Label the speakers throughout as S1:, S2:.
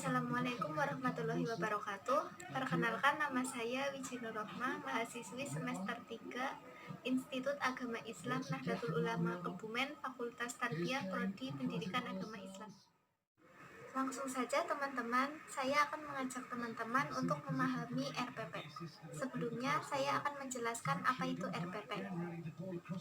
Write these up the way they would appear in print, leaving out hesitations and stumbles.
S1: Assalamualaikum warahmatullahi wabarakatuh. Perkenalkan, nama saya Wijinur Rohma, mahasiswi semester 3 Institut Agama Islam Nahdlatul Ulama Kebumen, Fakultas Tarbiyah Prodi Pendidikan Agama Islam. Langsung saja teman-teman, saya akan mengajak teman-teman untuk memahami RPP. Sebelumnya saya akan menjelaskan apa itu RPP.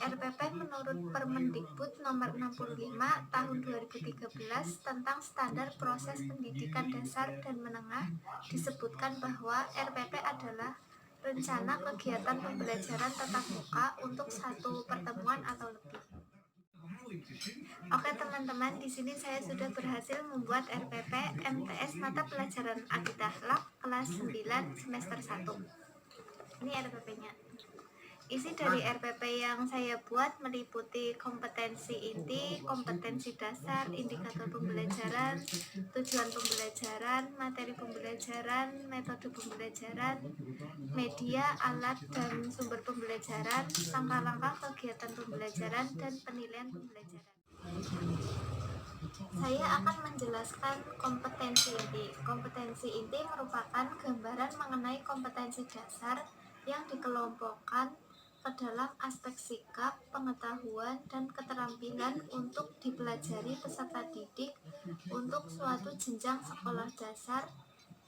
S1: RPP menurut Permendikbud nomor 65 tahun 2013 tentang standar proses pendidikan dasar dan menengah disebutkan bahwa RPP adalah rencana kegiatan pembelajaran tatap muka untuk satu pertemuan atau lebih. Oke teman-teman, di sini saya sudah berhasil membuat RPP MTS mata pelajaran Akidah Lab kelas 9 semester 1. Ini RPP-nya. Isi dari RPP yang saya buat meliputi kompetensi inti, kompetensi dasar, indikator pembelajaran, tujuan pembelajaran, materi pembelajaran, metode pembelajaran, media, alat, dan sumber pembelajaran, langkah-langkah kegiatan pembelajaran, dan penilaian pembelajaran. Saya akan menjelaskan kompetensi inti. Kompetensi inti merupakan gambaran mengenai kompetensi dasar yang dikelompokkan ke dalam aspek sikap, pengetahuan, dan keterampilan untuk dipelajari peserta didik untuk suatu jenjang sekolah dasar,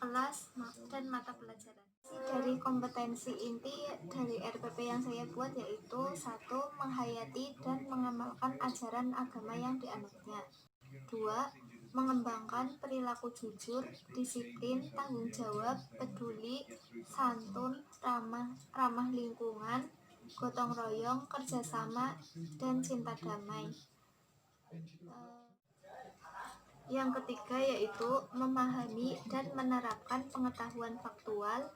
S1: kelas, dan mata pelajaran. Dari kompetensi inti dari RPP yang saya buat yaitu 1. Menghayati dan mengamalkan ajaran agama yang dianutnya. 2. Mengembangkan perilaku jujur, disiplin, tanggung jawab, peduli, santun, ramah lingkungan, gotong royong, kerjasama, dan cinta damai. Yang ketiga yaitu memahami dan menerapkan pengetahuan faktual,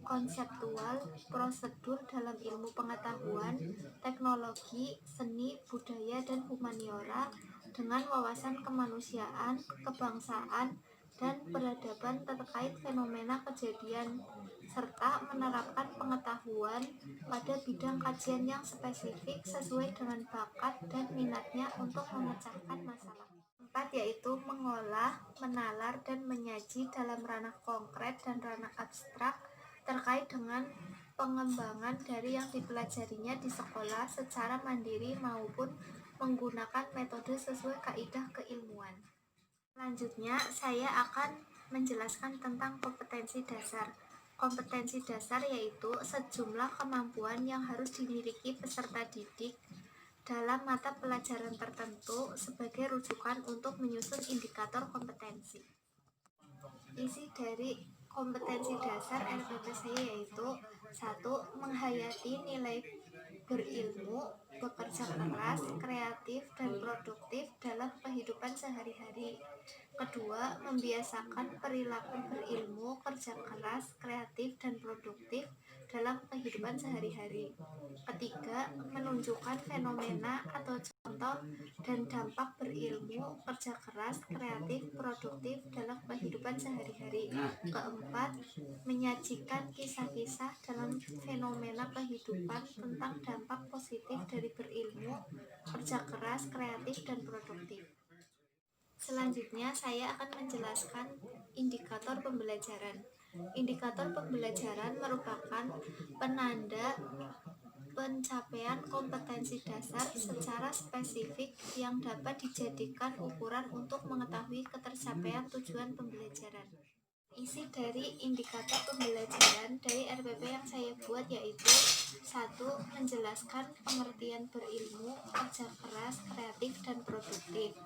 S1: konseptual, prosedur dalam ilmu pengetahuan, teknologi, seni, budaya, dan humaniora dengan wawasan kemanusiaan, kebangsaan, dan peradaban terkait fenomena kejadian, serta menerapkan pengetahuan pada bidang kajian yang spesifik sesuai dengan bakat dan minatnya untuk memecahkan masalah. 4. Yaitu mengolah, menalar, dan menyaji dalam ranah konkret dan ranah abstrak terkait dengan pengembangan dari yang dipelajarinya di sekolah secara mandiri maupun menggunakan metode sesuai kaidah keilmuan. Selanjutnya, saya akan menjelaskan tentang kompetensi dasar. Kompetensi dasar yaitu sejumlah kemampuan yang harus dimiliki peserta didik dalam mata pelajaran tertentu sebagai rujukan untuk menyusun indikator kompetensi. Isi dari kompetensi dasar RPP saya yaitu 1. Menghayati nilai berilmu, bekerja keras, kreatif, dan produktif dalam kehidupan sehari-hari. Kedua, membiasakan perilaku berilmu, kerja keras, kreatif, dan produktif dalam kehidupan sehari-hari. Ketiga, menunjukkan fenomena atau contoh dan dampak berilmu, kerja keras, kreatif, produktif dalam kehidupan sehari-hari. Keempat, menyajikan kisah-kisah dalam fenomena kehidupan tentang dampak positif dari berilmu, kerja keras, kreatif, dan produktif. Selanjutnya, saya akan menjelaskan indikator pembelajaran. Indikator pembelajaran merupakan penanda pencapaian kompetensi dasar secara spesifik yang dapat dijadikan ukuran untuk mengetahui ketercapaian tujuan pembelajaran. Isi dari indikator pembelajaran dari RPP yang saya buat yaitu 1. Menjelaskan pengertian berilmu, kerja keras, kreatif, dan produktif.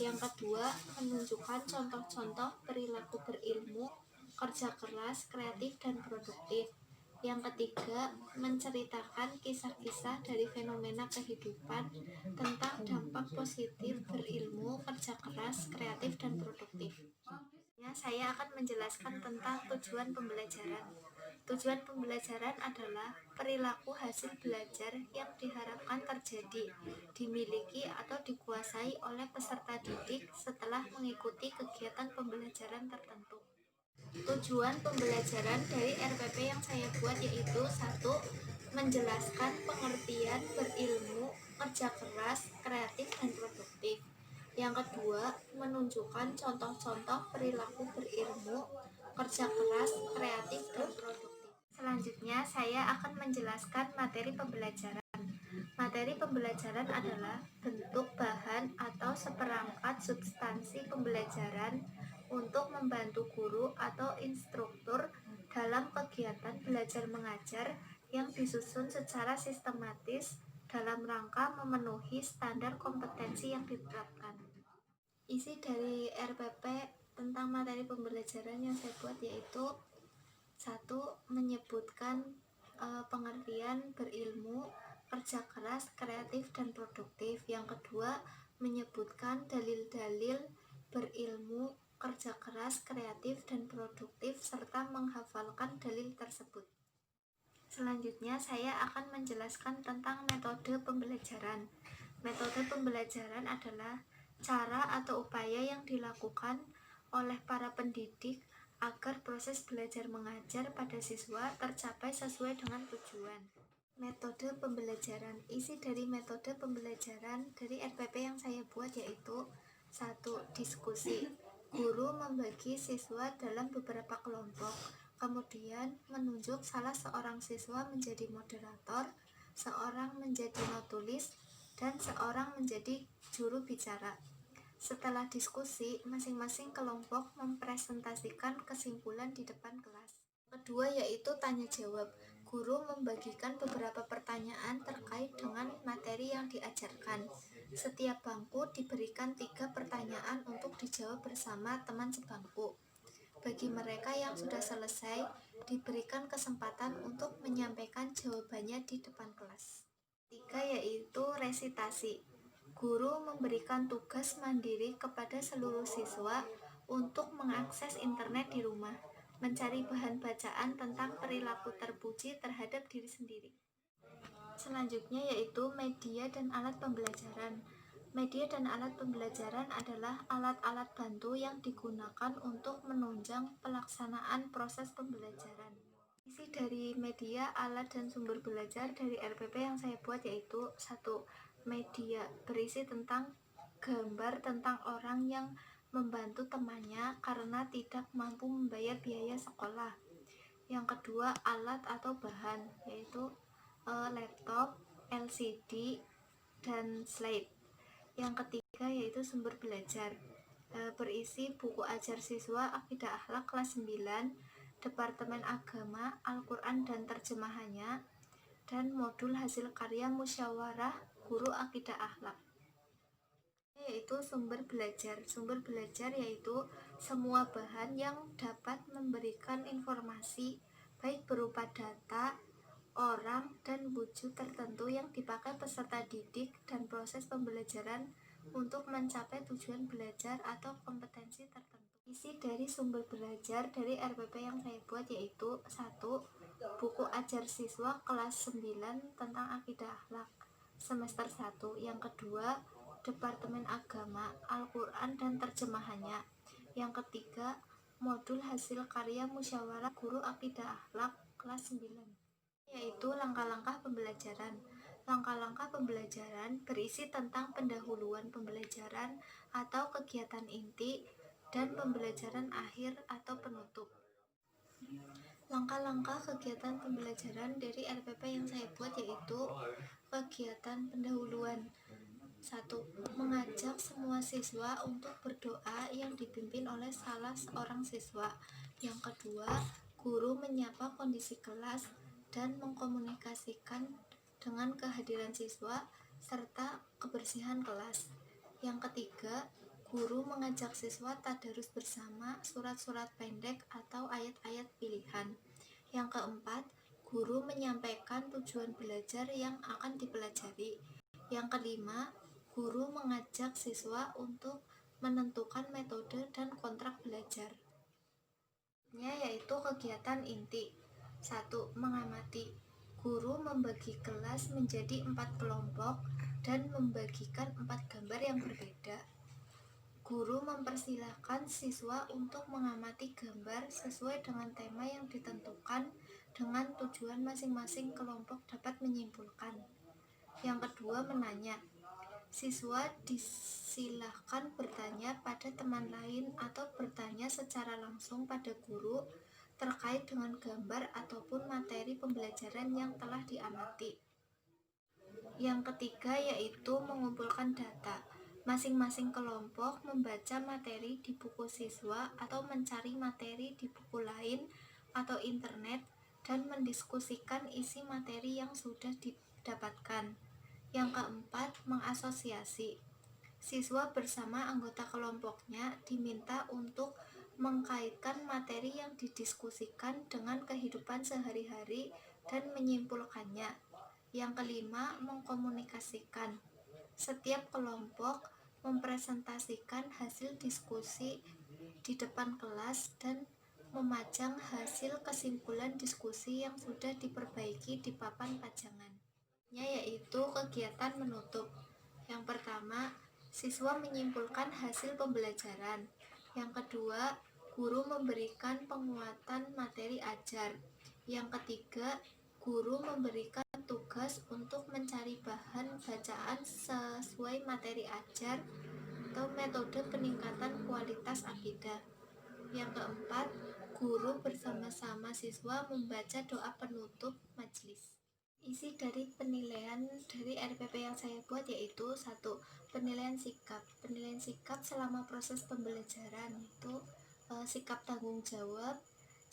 S1: Yang kedua, menunjukkan contoh-contoh perilaku berilmu, kerja keras, kreatif, dan produktif. Yang ketiga, menceritakan kisah-kisah dari fenomena kehidupan tentang dampak positif berilmu, kerja keras, kreatif, dan produktif. Saya akan menjelaskan tentang tujuan pembelajaran. Tujuan pembelajaran adalah perilaku hasil belajar yang diharapkan terjadi, dimiliki atau dikuasai oleh peserta didik setelah mengikuti kegiatan pembelajaran tertentu. Tujuan pembelajaran dari RPP yang saya buat yaitu 1. Menjelaskan pengertian berilmu, kerja keras, kreatif, dan produktif. Yang kedua, menunjukkan contoh-contoh perilaku berilmu, kerja keras, kreatif, dan produktif. Selanjutnya, saya akan menjelaskan materi pembelajaran. Materi pembelajaran adalah bentuk bahan atau seperangkat substansi pembelajaran untuk membantu guru atau instruktur dalam kegiatan belajar mengajar yang disusun secara sistematis dalam rangka memenuhi standar kompetensi yang ditetapkan. Isi dari RPP tentang materi pembelajaran yang saya buat yaitu: 1. Menyebutkan pengertian berilmu, kerja keras, kreatif, dan produktif. Yang kedua, menyebutkan dalil-dalil berilmu, kerja keras, kreatif, dan produktif, serta menghafalkan dalil tersebut. Selanjutnya, saya akan menjelaskan tentang metode pembelajaran. Metode pembelajaran adalah cara atau upaya yang dilakukan oleh para pendidik agar proses belajar mengajar pada siswa tercapai sesuai dengan tujuan. Metode pembelajaran. Isi dari metode pembelajaran dari RPP yang saya buat yaitu: 1. Diskusi. Guru membagi siswa dalam beberapa kelompok, kemudian menunjuk salah seorang siswa menjadi moderator, seorang menjadi notulis, dan seorang menjadi juru bicara. Setelah diskusi, masing-masing kelompok mempresentasikan kesimpulan di depan kelas. Kedua yaitu tanya jawab. Guru membagikan beberapa pertanyaan terkait dengan materi yang diajarkan. Setiap bangku diberikan 3 pertanyaan untuk dijawab bersama teman sebangku. Bagi mereka yang sudah selesai, diberikan kesempatan untuk menyampaikan jawabannya di depan kelas. 3 yaitu resitasi. Guru memberikan tugas mandiri kepada seluruh siswa untuk mengakses internet di rumah, mencari bahan bacaan tentang perilaku terpuji terhadap diri sendiri. Selanjutnya yaitu media dan alat pembelajaran. Media dan alat pembelajaran adalah alat-alat bantu yang digunakan untuk menunjang pelaksanaan proses pembelajaran. Isi dari media, alat, dan sumber belajar dari RPP yang saya buat yaitu: 1. Media berisi tentang gambar tentang orang yang membantu temannya karena tidak mampu membayar biaya sekolah. Yang kedua, alat atau bahan yaitu laptop, LCD, dan slide. Yang ketiga yaitu sumber belajar, berisi buku ajar siswa Akidah Akhlak kelas 9, Departemen Agama, Al-Quran dan terjemahannya, dan modul hasil karya musyawarah guru Akidah Akhlak. Yaitu sumber belajar. Sumber belajar yaitu semua bahan yang dapat memberikan informasi baik berupa data, orang, dan wujud tertentu yang dipakai peserta didik dan proses pembelajaran untuk mencapai tujuan belajar atau kompetensi tertentu. Isi dari sumber belajar dari RPP yang saya buat yaitu: 1. Buku ajar siswa kelas 9 tentang Akidah Akhlak semester 1. Yang kedua, Departemen Agama, Al-Quran dan terjemahannya. Yang ketiga, modul hasil karya musyawarah guru Akidah Akhlak kelas 9. Yaitu langkah-langkah pembelajaran. Langkah-langkah pembelajaran berisi tentang pendahuluan pembelajaran atau kegiatan inti dan pembelajaran akhir atau penutup. Langkah-langkah kegiatan pembelajaran dari RPP yang saya buat yaitu: kegiatan pendahuluan. 1. Mengajak semua siswa untuk berdoa yang dipimpin oleh salah seorang siswa. Yang kedua, guru menyapa kondisi kelas dan mengkomunikasikan dengan kehadiran siswa serta kebersihan kelas. Yang ketiga, guru mengajak siswa tadarus bersama surat-surat pendek atau ayat-ayat pilihan. Yang keempat, guru menyampaikan tujuan belajar yang akan dipelajari. Yang kelima, guru mengajak siswa untuk menentukan metode dan kontrak belajar. Yaitu kegiatan inti. 1. Mengamati. Guru membagi kelas menjadi 4 kelompok dan membagikan 4 gambar yang berbeda. Guru mempersilahkan siswa untuk mengamati gambar sesuai dengan tema yang ditentukan dengan tujuan masing-masing kelompok dapat menyimpulkan. Yang kedua, menanya. Siswa disilahkan bertanya pada teman lain atau bertanya secara langsung pada guru terkait dengan gambar ataupun materi pembelajaran yang telah diamati. Yang ketiga yaitu mengumpulkan data. Masing-masing kelompok membaca materi di buku siswa atau mencari materi di buku lain atau internet dan mendiskusikan isi materi yang sudah didapatkan. Yang keempat, mengasosiasi. Siswa bersama anggota kelompoknya diminta untuk mengkaitkan materi yang didiskusikan dengan kehidupan sehari-hari dan menyimpulkannya. Yang kelima, mengkomunikasikan. Setiap kelompok mempresentasikan hasil diskusi di depan kelas dan memajang hasil kesimpulan diskusi yang sudah diperbaiki di papan pajangan. Yaitu kegiatan menutup. Yang pertama, siswa menyimpulkan hasil pembelajaran. Yang kedua, guru memberikan penguatan materi ajar. Yang ketiga, guru memberikan tugas untuk mencari bahan bacaan sesuai materi ajar atau metode peningkatan kualitas akidah. Yang keempat, guru bersama-sama siswa membaca doa penutup majelis. Isi dari penilaian dari RPP yang saya buat yaitu 1. Penilaian sikap. Penilaian sikap selama proses pembelajaran itu sikap tanggung jawab,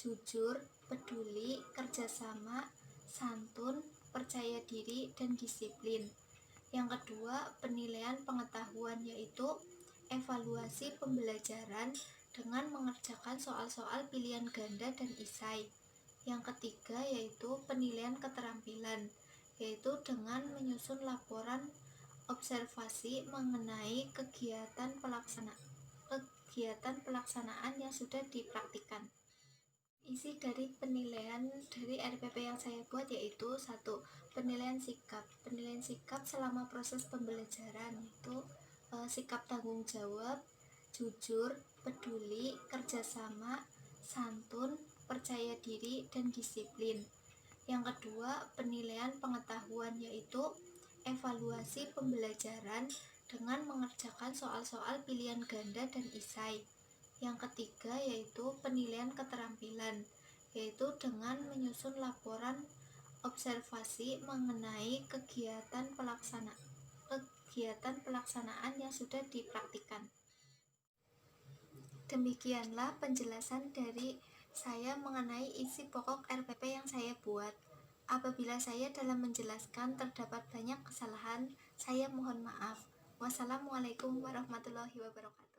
S1: jujur, peduli, kerjasama, santun, percaya diri, dan disiplin. Yang kedua, penilaian pengetahuan yaitu evaluasi pembelajaran dengan mengerjakan soal-soal pilihan ganda dan isai. Yang ketiga yaitu penilaian keterampilan, yaitu dengan menyusun laporan observasi mengenai kegiatan pelaksanaan yang sudah dipraktikkan. Isi dari penilaian dari RPP yang saya buat yaitu 1. Penilaian sikap. Penilaian sikap selama proses pembelajaran itu sikap tanggung jawab, jujur, peduli, kerjasama, santun, percaya diri, dan disiplin. Yang kedua, penilaian pengetahuan yaitu evaluasi pembelajaran dengan mengerjakan soal-soal pilihan ganda dan isai. Yang ketiga yaitu penilaian keterampilan, yaitu dengan menyusun laporan observasi mengenai kegiatan pelaksanaan yang sudah dipraktikkan. Demikianlah penjelasan dari saya mengenai isi pokok RPP yang saya buat. Apabila saya dalam menjelaskan terdapat banyak kesalahan, saya mohon maaf. Wassalamualaikum warahmatullahi wabarakatuh.